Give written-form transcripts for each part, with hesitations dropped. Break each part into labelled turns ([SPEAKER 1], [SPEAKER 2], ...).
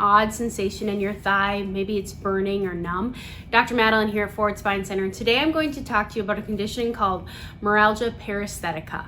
[SPEAKER 1] odd sensation in your thigh, maybe it's burning or numb. Dr. Madeline here at Forward Spine Center, and today I'm going to talk to you about a condition called meralgia paresthetica.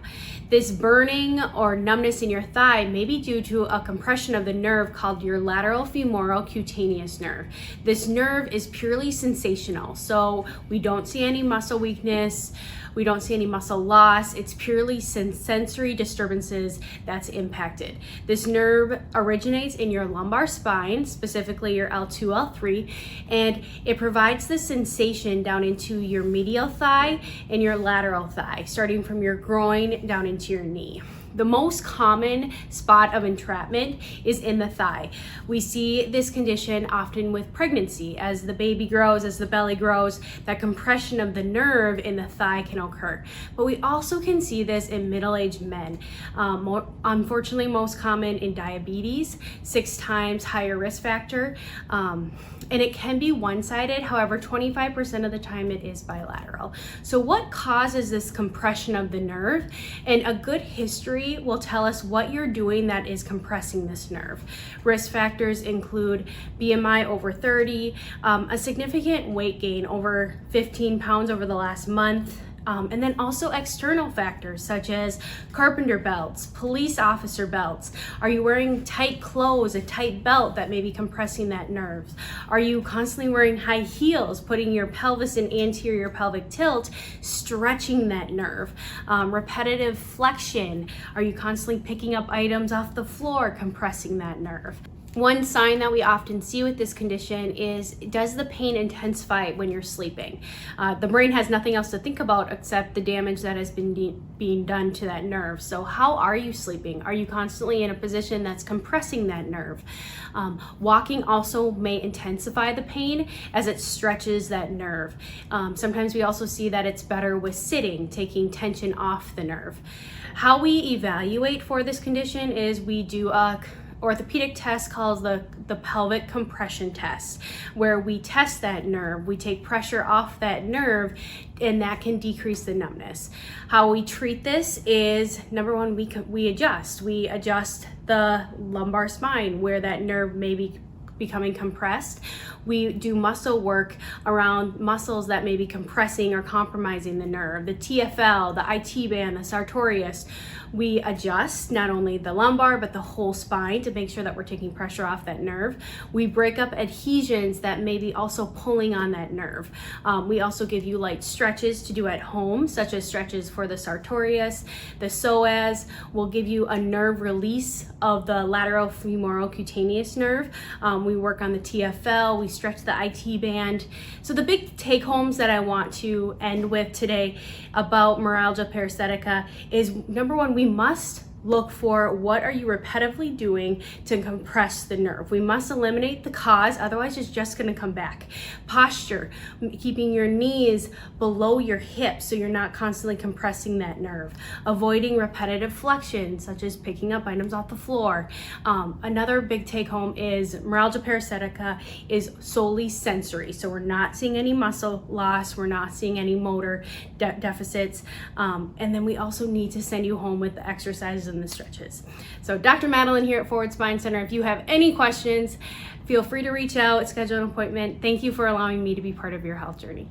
[SPEAKER 1] This burning or numbness in your thigh may be due to a compression of the nerve called your lateral femoral cutaneous nerve. This nerve is purely sensational, so we don't see any muscle weakness, we don't see any muscle loss. It's purely sensory disturbances that's impacted. This nerve originates in your lumbar spine, specifically your L2, L3, and it provides the sensation down into your medial thigh and your lateral thigh, starting from your groin down into your knee. The most common spot of entrapment is in the thigh. We see this condition often with pregnancy. As the baby grows, as the belly grows, that compression of the nerve in the thigh can occur. But we also can see this in middle-aged men. Unfortunately, most common in diabetes, 6 times higher risk factor. And it can be one-sided, however, 25% of the time it is bilateral. So what causes this compression of the nerve? And a good history will tell us what you're doing that is compressing this nerve. Risk factors include BMI over 30, a significant weight gain over 15 pounds over the last month, and then also external factors such as carpenter belts, police officer belts. Are you wearing tight clothes, a tight belt that may be compressing that nerve? Are you constantly wearing high heels, putting your pelvis in anterior pelvic tilt, stretching that nerve? Repetitive flexion. Are you constantly picking up items off the floor, compressing that nerve? One sign that we often see with this condition is, does the pain intensify when you're sleeping? The brain has nothing else to think about except the damage that has been being done to that nerve. So how are you sleeping? Are you constantly in a position that's compressing that nerve? Walking also may intensify the pain as it stretches that nerve. Sometimes we also see that it's better with sitting, taking tension off the nerve. How we evaluate for this condition is we do a orthopedic test called the pelvic compression test, where we test that nerve, we take pressure off that nerve, and that can decrease the numbness. How we treat this is, number one, we adjust the lumbar spine where that nerve may be becoming compressed. We do muscle work around muscles that may be compressing or compromising the nerve, the TFL, the IT band, the sartorius. We adjust not only the lumbar but the whole spine to make sure that we're taking pressure off that nerve. We break up adhesions that may be also pulling on that nerve. We also give you light stretches to do at home, such as stretches for the sartorius, the psoas. We'll give you a nerve release of the lateral femoral cutaneous nerve. We work on the TFL, we stretch the IT band. So the big take homes that I want to end with today about meralgia paresthetica is, number one, we must look for what are you repetitively doing to compress the nerve. We must eliminate the cause, otherwise it's just going to come back. Posture, keeping your knees below your hips so you're not constantly compressing that nerve. Avoiding repetitive flexion, such as picking up items off the floor. Another big take home is meralgia paresthetica is solely sensory, so we're not seeing any muscle loss, we're not seeing any motor deficits, and then we also need to send you home with the exercises and the stretches. So Dr. Madeline here at Forward Spine Center. If you have any questions, feel free to reach out, schedule an appointment. Thank you for allowing me to be part of your health journey.